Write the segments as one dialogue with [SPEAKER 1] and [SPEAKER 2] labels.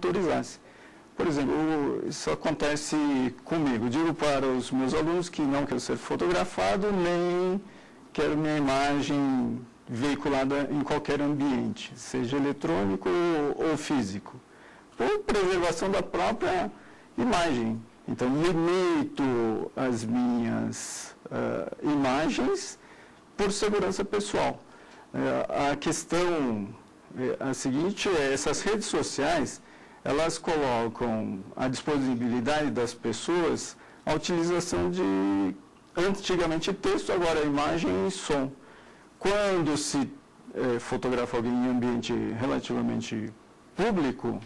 [SPEAKER 1] autorizasse. Por exemplo, isso acontece comigo. Digo para os meus alunos que não quero ser fotografado, nem quero minha imagem veiculada em qualquer ambiente, seja eletrônico ou físico, por preservação da própria imagem. Então, limito as minhas imagens por segurança pessoal. A questão a seguinte é, essas redes sociais, elas colocam à disponibilidade das pessoas a utilização de, antigamente, texto, agora imagem e som. Quando se fotografa alguém em ambiente relativamente público,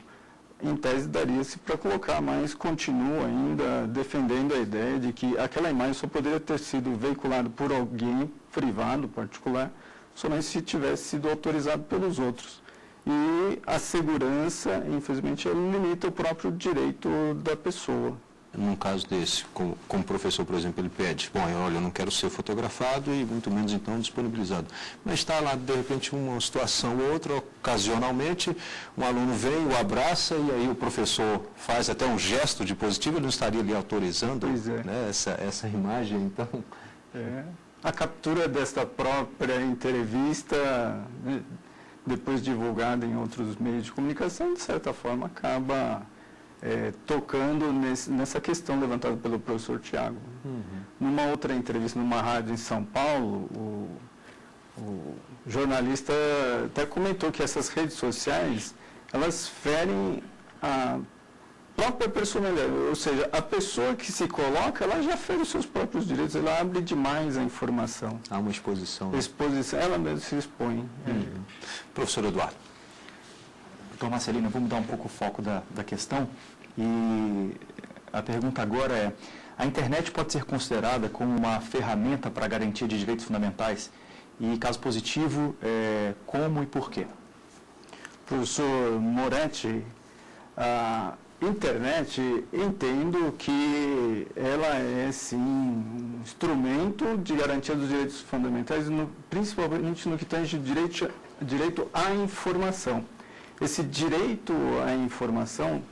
[SPEAKER 1] em tese daria-se para colocar, mas continua ainda defendendo a ideia de que aquela imagem só poderia ter sido veiculada por alguém privado, particular, somente se tivesse sido autorizado pelos outros. E a segurança, infelizmente, limita o próprio direito da pessoa.
[SPEAKER 2] Num caso desse, como o professor, por exemplo, ele pede, bom, olha, eu não quero ser fotografado e muito menos, então, disponibilizado. Mas está lá, de repente, uma situação ou outra, ocasionalmente, um aluno vem, o abraça e aí o professor faz até um gesto de positivo, ele não estaria ali autorizando, né, essa imagem, então...
[SPEAKER 1] A captura desta própria entrevista, né, depois divulgada em outros meios de comunicação, de certa forma, acaba... tocando nessa questão levantada pelo professor Tiago. Numa outra entrevista, numa rádio em São Paulo, o jornalista até comentou que essas redes sociais, elas ferem a própria personalidade, ou seja, a pessoa que se coloca, ela já fere os seus próprios direitos, ela abre demais a informação.
[SPEAKER 2] Há uma exposição.
[SPEAKER 1] Exposição, ela mesma se expõe.
[SPEAKER 2] Professor Eduardo.
[SPEAKER 3] Doutor Marcelino, vou mudar um pouco o foco da questão e a pergunta agora é, a internet pode ser considerada como uma ferramenta para a garantia de direitos fundamentais e, caso positivo, como e por quê?
[SPEAKER 1] Professor Moretti, a internet, entendo que ela é, sim, um instrumento de garantia dos direitos fundamentais, principalmente no que tange direito à informação. Esse direito à informação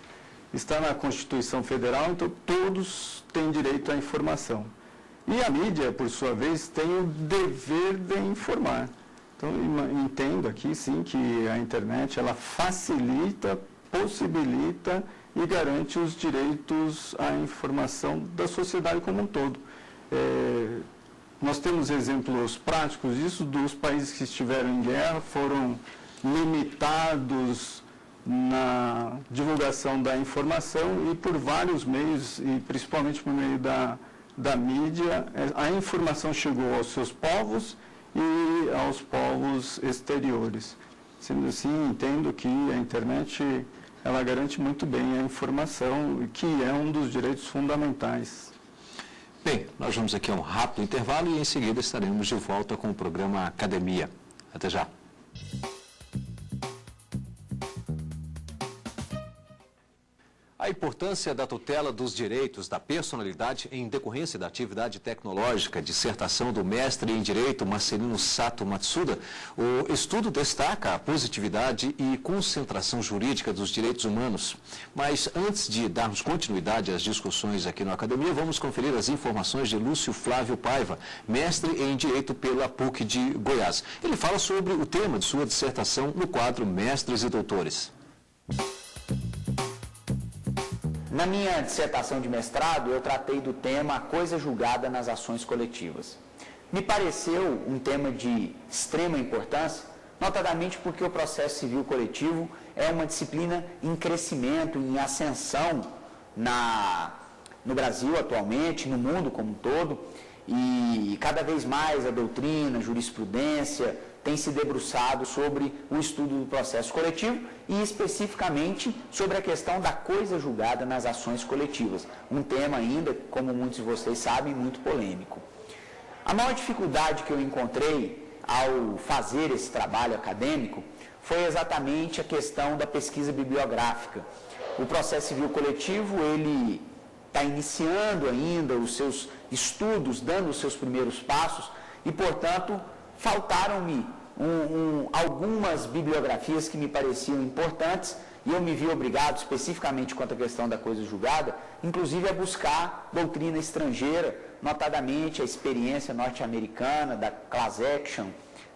[SPEAKER 1] está na Constituição Federal, então todos têm direito à informação. E a mídia, por sua vez, tem o dever de informar. Então, entendo aqui, sim, que a internet, ela facilita, possibilita e garante os direitos à informação da sociedade como um todo. Nós temos exemplos práticos disso, dos países que estiveram em guerra, foram limitados na divulgação da informação e por vários meios, e principalmente por meio da mídia, a informação chegou aos seus povos e aos povos exteriores. Sendo assim, entendo que a internet, ela garante muito bem a informação, que é um dos direitos fundamentais.
[SPEAKER 2] Bem, nós vamos aqui a um rápido intervalo e em seguida estaremos de volta com o programa Academia. Até já. A importância da tutela dos direitos da personalidade em decorrência da atividade tecnológica, dissertação do mestre em Direito Marcelino Sato Matsuda, o estudo destaca a positividade e concentração jurídica dos direitos humanos. Mas antes de darmos continuidade às discussões aqui na Academia, vamos conferir as informações de Lúcio Flávio Paiva, mestre em Direito pela PUC de Goiás. Ele fala sobre o tema de sua dissertação no quadro Mestres e Doutores.
[SPEAKER 4] Na minha dissertação de mestrado, eu tratei do tema coisa julgada nas ações coletivas. Me pareceu um tema de extrema importância, notadamente porque o processo civil coletivo é uma disciplina em crescimento, em ascensão no Brasil atualmente, no mundo como um todo, e cada vez mais a doutrina, a jurisprudência tem se debruçado sobre o estudo do processo coletivo e especificamente sobre a questão da coisa julgada nas ações coletivas, um tema ainda, como muitos de vocês sabem, muito polêmico. A maior dificuldade que eu encontrei ao fazer esse trabalho acadêmico foi exatamente a questão da pesquisa bibliográfica. O processo civil coletivo, ele está iniciando ainda os seus estudos, dando os seus primeiros passos e, portanto, faltaram-me algumas bibliografias que me pareciam importantes e eu me vi obrigado, especificamente quanto à questão da coisa julgada, inclusive a buscar doutrina estrangeira, notadamente a experiência norte-americana da class action,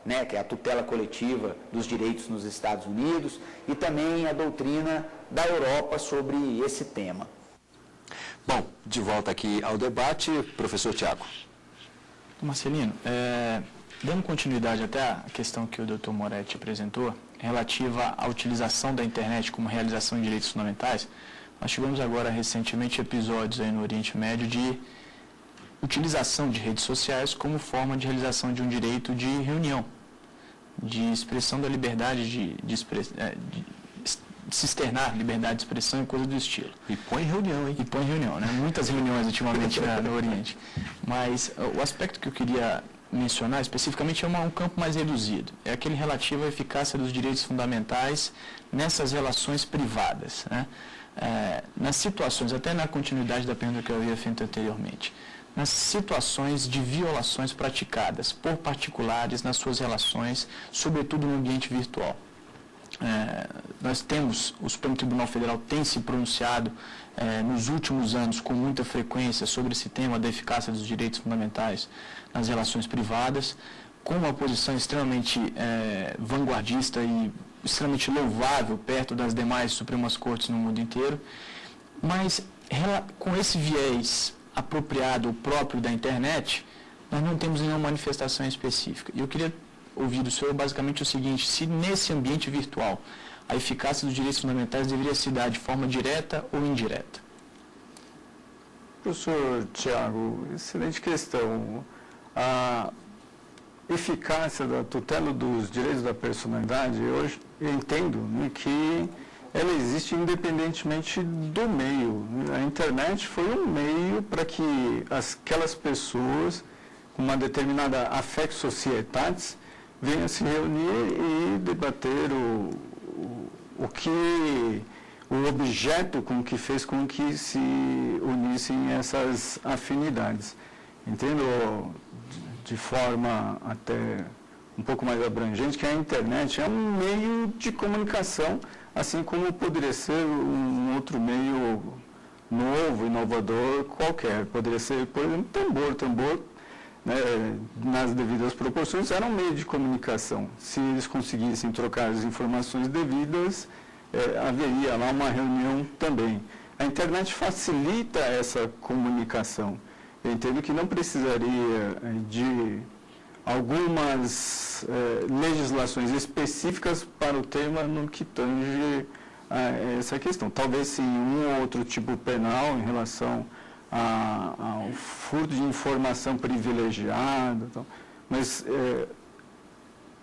[SPEAKER 4] né, que é a tutela coletiva dos direitos nos Estados Unidos, e também a doutrina da Europa sobre esse tema.
[SPEAKER 2] Bom, de volta aqui ao debate, professor Tiago.
[SPEAKER 3] Marcelino, dando continuidade até à questão que o Dr. Moretti apresentou, relativa à utilização da internet como realização de direitos fundamentais, nós tivemos agora recentemente episódios aí no Oriente Médio de utilização de redes sociais como forma de realização de um direito de reunião, de expressão da liberdade de se externar, liberdade de expressão e coisa do estilo.
[SPEAKER 2] E põe reunião, hein?
[SPEAKER 3] E põe reunião, né? Muitas reuniões ultimamente no Oriente. Mas o aspecto que eu queria mencionar especificamente é um campo mais reduzido. É aquele relativo à eficácia dos direitos fundamentais nessas relações privadas, né? Nas situações, até na continuidade da pergunta que eu havia feito anteriormente, nas situações de violações praticadas por particulares nas suas relações, sobretudo no ambiente virtual. Nós temos, o Supremo Tribunal Federal tem se pronunciado nos últimos anos com muita frequência sobre esse tema da eficácia dos direitos fundamentais nas relações privadas, com uma posição extremamente vanguardista e extremamente louvável perto das demais Supremas Cortes no mundo inteiro, mas com esse viés apropriado ou próprio da internet, nós não temos nenhuma manifestação específica. E eu queria ouvir do senhor basicamente o seguinte: se nesse ambiente virtual a eficácia dos direitos fundamentais deveria se dar de forma direta ou indireta?
[SPEAKER 1] Professor Tiago, excelente questão. A eficácia da tutela dos direitos da personalidade, eu entendo, né, que ela existe independentemente do meio. A internet foi um meio para que aquelas pessoas com uma determinada affect societatis venham se reunir e debater o objeto com que fez com que se unissem essas afinidades. Entendo de forma até um pouco mais abrangente que a internet é um meio de comunicação, assim como poderia ser um outro meio novo, inovador, qualquer. Poderia ser, por exemplo, tambor, né, nas devidas proporções, era um meio de comunicação. Se eles conseguissem trocar as informações devidas, haveria lá uma reunião também. A internet facilita essa comunicação. Eu entendo que não precisaria de algumas legislações específicas para o tema no que tange a essa questão. Talvez sim um ou outro tipo penal em relação ao furto de informação privilegiada, mas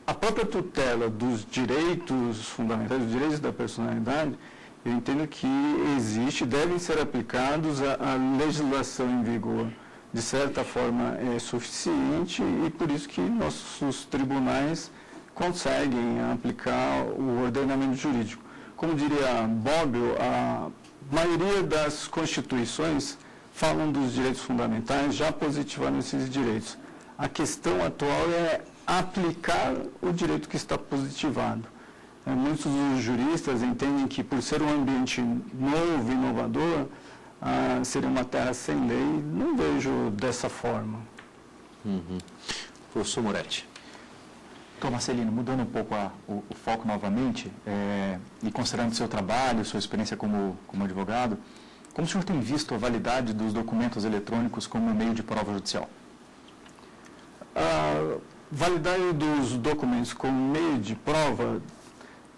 [SPEAKER 1] a própria tutela dos direitos fundamentais, dos direitos da personalidade, eu entendo que existe, devem ser aplicados a legislação em vigor. De certa forma é suficiente e por isso que nossos tribunais conseguem aplicar o ordenamento jurídico. Como diria Bobbio, a maioria das constituições falam dos direitos fundamentais, já positivaram esses direitos. A questão atual é aplicar o direito que está positivado. Muitos dos juristas entendem que, por ser um ambiente novo, inovador, seria uma terra sem lei. Não vejo dessa forma.
[SPEAKER 2] Professor Moretti.
[SPEAKER 3] Doutor Marcelino, mudando um pouco o foco novamente, e considerando seu trabalho, sua experiência como advogado, como o senhor tem visto a validade dos documentos eletrônicos como meio de prova judicial?
[SPEAKER 1] A validade dos documentos como meio de prova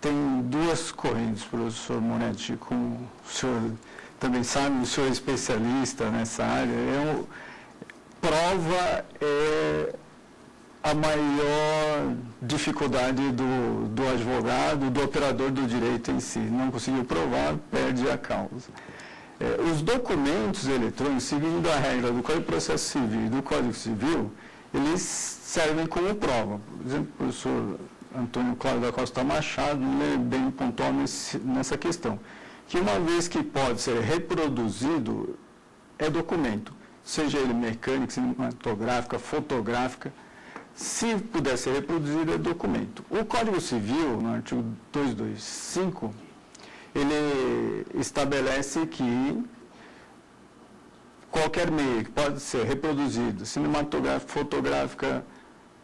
[SPEAKER 1] tem duas correntes, professor Moretti, como o senhor também sabe, o senhor é especialista nessa área. Prova é a maior dificuldade do advogado, do operador do direito em si. Não conseguiu provar, perde a causa. Os documentos eletrônicos, seguindo a regra do Código de Processo Civil e do Código Civil, eles servem como prova. Por exemplo, o professor Antônio Cláudio da Costa Machado é bem pontual nessa questão, que uma vez que pode ser reproduzido, é documento, seja ele mecânico, cinematográfica, fotográfica. Se puder ser reproduzido, é documento. O Código Civil, no artigo 225, ele estabelece que qualquer meio que pode ser reproduzido, cinematográfica, fotográfica,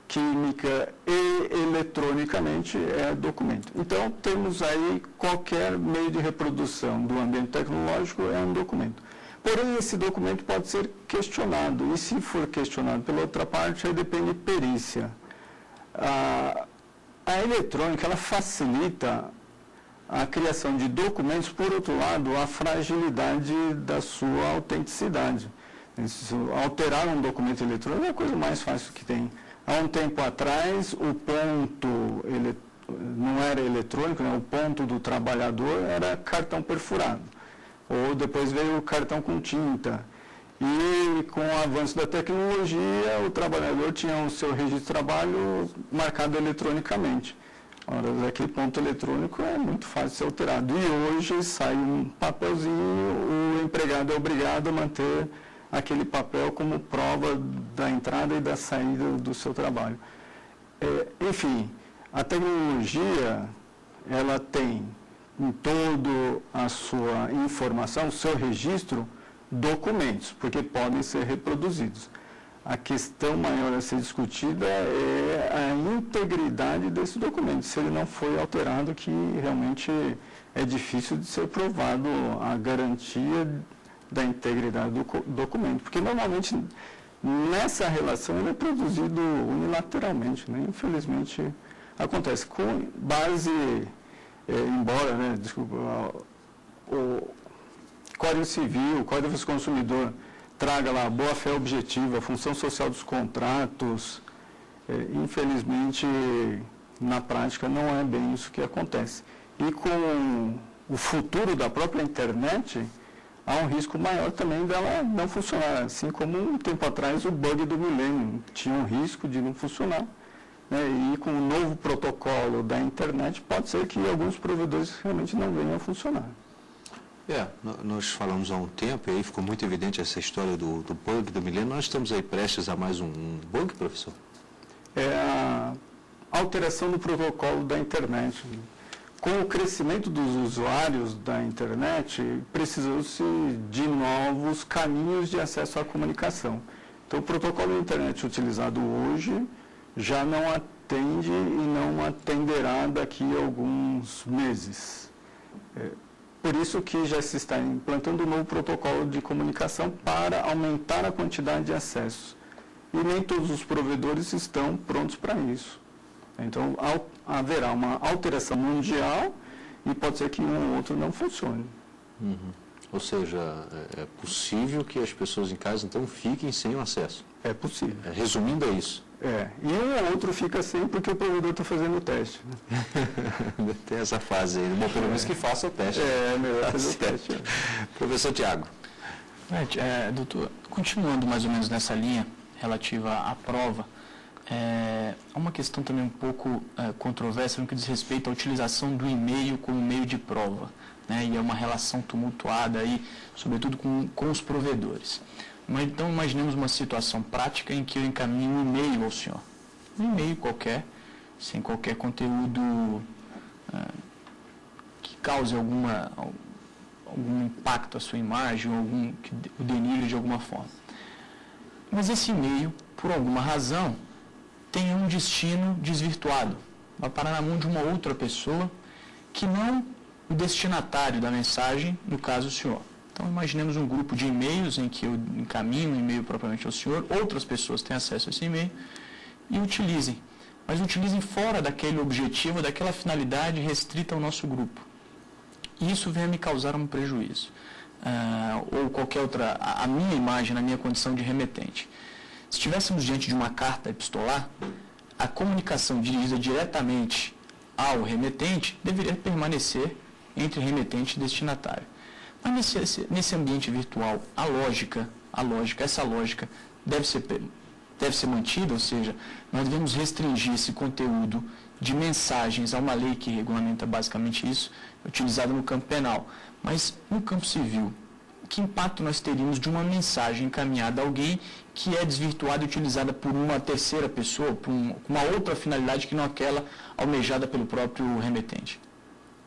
[SPEAKER 1] química e eletronicamente é documento. Então, temos aí qualquer meio de reprodução do ambiente tecnológico é um documento. Porém, esse documento pode ser questionado, e se for questionado pela outra parte, aí depende de perícia. A eletrônica, ela facilita a criação de documentos, por outro lado, a fragilidade da sua autenticidade. Alterar um documento eletrônico é a coisa mais fácil que tem. Há um tempo atrás, o ponto não era eletrônico, né? O ponto do trabalhador era cartão perfurado. Ou depois veio o cartão com tinta. E com o avanço da tecnologia, o trabalhador tinha o seu registro de trabalho marcado eletronicamente. Ora, aquele ponto eletrônico é muito fácil de ser alterado. E hoje sai um papelzinho, o empregado é obrigado a manter aquele papel como prova da entrada e da saída do seu trabalho. Enfim, a tecnologia, ela tem em toda a sua informação, o seu registro, documentos, porque podem ser reproduzidos. A questão maior a ser discutida é a integridade desse documento, se ele não foi alterado, que realmente é difícil de ser provado a garantia da integridade do documento, porque normalmente nessa relação ele é produzido unilateralmente, né? Infelizmente acontece com base, embora, né, desculpa, o Código Civil, o Código do Consumidor traga lá a boa-fé objetiva, a função social dos contratos, infelizmente, na prática, não é bem isso que acontece. E com o futuro da própria internet, há um risco maior também dela não funcionar. Assim como um tempo atrás o bug do milênio tinha um risco de não funcionar. Né? E com o novo protocolo da internet, pode ser que alguns provedores realmente não venham a funcionar.
[SPEAKER 2] Nós falamos há um tempo, e aí ficou muito evidente essa história do bug do milênio. Nós estamos aí prestes a mais um bug, professor?
[SPEAKER 1] É a alteração do protocolo da internet. Com o crescimento dos usuários da internet, precisou-se de novos caminhos de acesso à comunicação. Então, o protocolo da internet utilizado hoje já não atende e não atenderá daqui a alguns meses. Por isso que já se está implantando um novo protocolo de comunicação para aumentar a quantidade de acessos. E nem todos os provedores estão prontos para isso. Então, haverá uma alteração mundial e pode ser que um ou outro não funcione.
[SPEAKER 2] Ou seja, é possível que as pessoas em casa, então, fiquem sem o acesso.
[SPEAKER 1] É possível.
[SPEAKER 2] Resumindo, é isso.
[SPEAKER 1] E um ou outro fica sem porque o provedor está fazendo o teste. Né?
[SPEAKER 2] Tem essa fase aí. Bom, pelo menos que faça o teste.
[SPEAKER 1] Melhor fazer o teste.
[SPEAKER 2] Professor Tiago.
[SPEAKER 3] Doutor, continuando mais ou menos nessa linha relativa à prova, há uma questão também um pouco controversa no que diz respeito à utilização do e-mail como meio de prova, né? E é uma relação tumultuada aí, sobretudo com os provedores. Mas então imaginemos uma situação prática em que eu encaminho um e-mail ao senhor, um e-mail qualquer, sem qualquer conteúdo que cause algum impacto à sua imagem, ou que o denigre de alguma forma. Mas esse e-mail, por alguma razão, tem um destino desvirtuado, vai parar na mão de uma outra pessoa que não o destinatário da mensagem, no caso o senhor. Então, imaginemos um grupo de e-mails em que eu encaminho um e-mail propriamente ao senhor, outras pessoas têm acesso a esse e-mail e utilizem. Mas utilizem fora daquele objetivo, daquela finalidade restrita ao nosso grupo. E isso vem a me causar um prejuízo. Ou qualquer outra, a minha imagem, na minha condição de remetente. Se estivéssemos diante de uma carta epistolar, a comunicação dirigida diretamente ao remetente deveria permanecer entre remetente e destinatário. Mas nesse ambiente virtual, essa lógica deve ser mantida, ou seja, nós devemos restringir esse conteúdo de mensagens a uma lei que regulamenta basicamente isso, utilizada no campo penal. Mas no campo civil, que impacto nós teríamos de uma mensagem encaminhada a alguém que é desvirtuada e utilizada por uma terceira pessoa, por uma outra finalidade que não aquela almejada pelo próprio remetente?